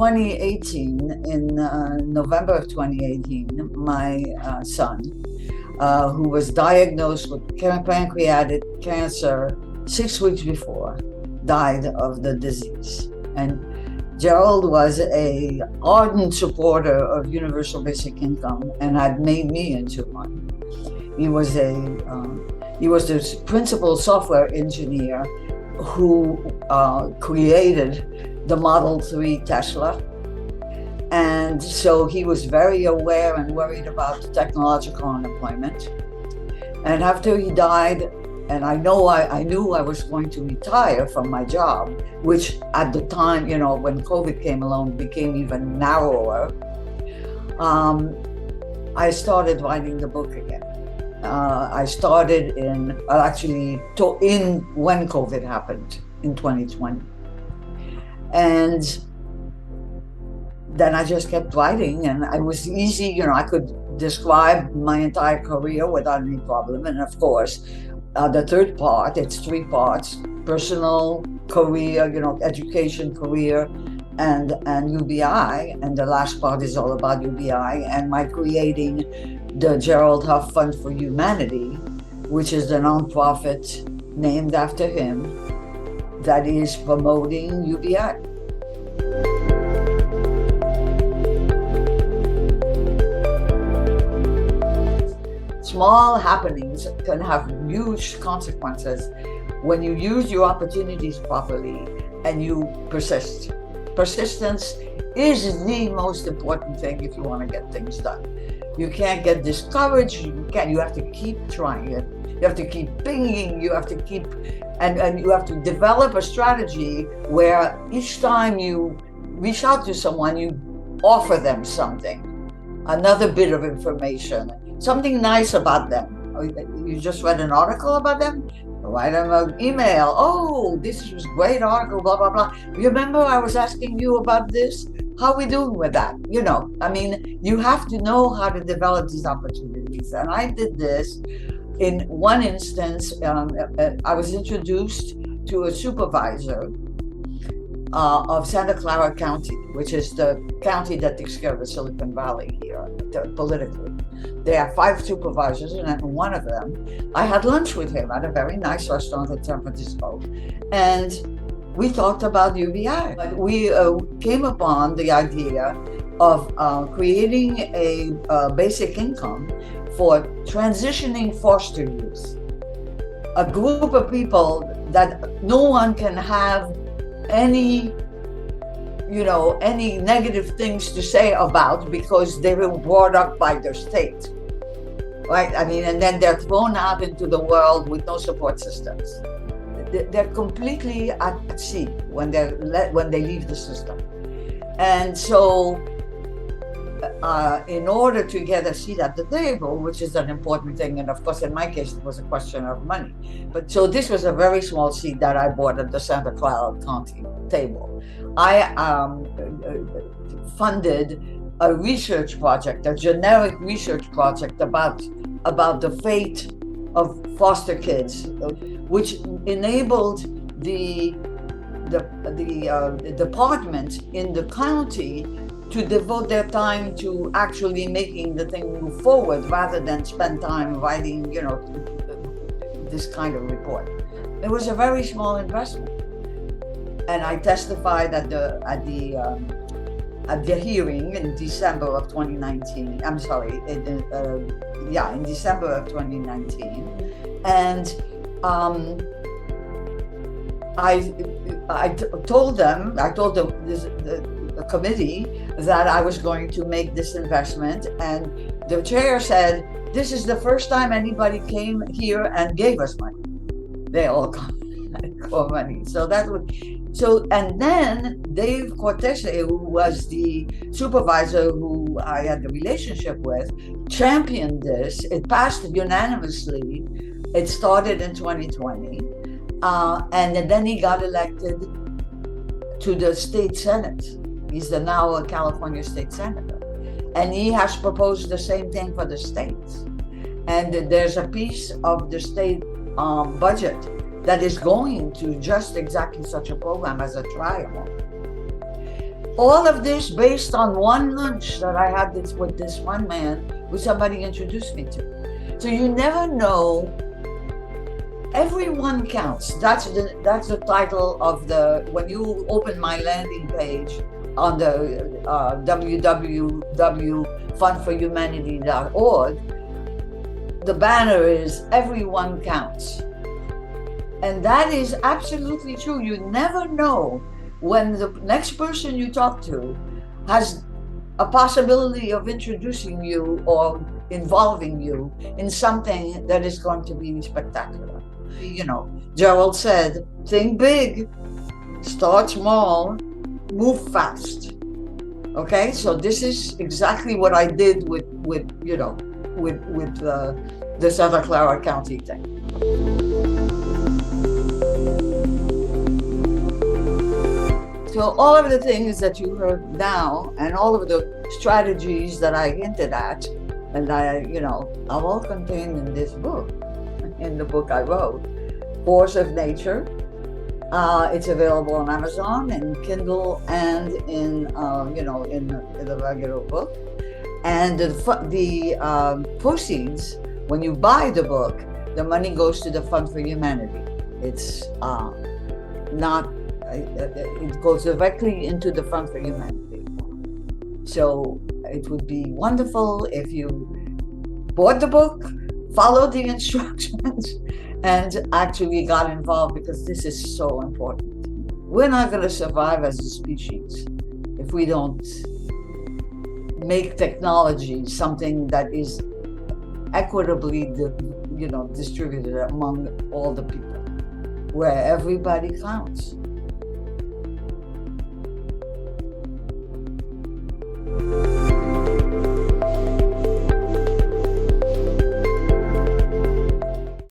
2018, in November of 2018, my son, who was diagnosed with pancreatic cancer 6 weeks before, died of the disease. And Gerald was an ardent supporter of universal basic income and had made me into one. He was the principal software engineer who created the Model 3 Tesla. And so he was very aware and worried about technological unemployment. And after he died, and I knew I was going to retire from my job, which at the time, when COVID came along, became even narrower. I started writing the book again. I started when COVID happened in 2020. And then I just kept writing, and it was easy, I could describe my entire career without any problem. And of course, the third part, it's 3 parts: personal, career, education, career, and UBI. And the last part is all about UBI and my creating the Gisèle Huff Fund for Humanity, which is the nonprofit named after him that is promoting UBI. Small happenings can have huge consequences when you use your opportunities properly and you persist. Persistence is the most important thing if you want to get things done. You can't get discouraged. You have to keep trying it. You have to keep pinging. You have to keep, and you have to develop a strategy where each time you reach out to someone, you offer them something, another bit of information, something nice about them. You just read an article about them? Write them an email. Oh, this was a great article, blah, blah, blah. Remember I was asking you about this? How are we doing with that? You have to know how to develop these opportunities. And I did this. In one instance, I was introduced to a supervisor of Santa Clara County, which is the county that takes care of the Silicon Valley here, politically. There are 5 supervisors, and one of them, I had lunch with him at a very nice restaurant in San Francisco. And we talked about UBI. We came upon the idea of creating a basic income for transitioning foster youth, a group of people that no one can have any negative things to say about because they were brought up by their state, right? And then they're thrown out into the world with no support systems. They're completely at sea when they leave the system. And so in order to get a seat at the table, which is an important thing, and of course in my case it was a question of money, but so this was a very small seat that I bought at the Santa Clara County table. I funded a research project, a generic research project about the fate of foster kids, which enabled the department in the county to devote their time to actually making the thing move forward rather than spend time writing, this kind of report. It was a very small investment. And I testified at the hearing in December of 2019. I'm sorry, in December of 2019, and I told the committee that I was going to make this investment, and the chair said, "This is the first time anybody came here and gave us money. They all come for money." And then Dave Cortese, who was the supervisor who I had the relationship with, championed this. It passed unanimously. It started in 2020. And then he got elected to the state Senate. He's now a California state senator. And he has proposed the same thing for the states. And there's a piece of the state budget that is going to just exactly such a program as a trial. All of this based on one lunch that I had with this one man who somebody introduced me to. So you never know. Everyone counts. That's the title of the, when you open my landing page on the www.fundforhumanity.org, the banner is everyone counts. And that is absolutely true. You never know when the next person you talk to has a possibility of introducing you or involving you in something that is going to be spectacular. You know, Gerald said, think big, start small, move fast. Okay, so this is exactly what I did with the Santa Clara County thing. So all of the things that you heard now and all of the strategies that I hinted at, and are all contained in this book, in the book I wrote, Force of Nature. It's available on Amazon and Kindle and in the regular book. And the proceeds, when you buy the book, the money goes to the Fund for Humanity. It's it goes directly into the Fund for Humanity. So it would be wonderful if you bought the book, followed the instructions, and actually got involved, because this is so important. We're not going to survive as a species if we don't make technology something that is equitably distributed among all the people, where everybody counts.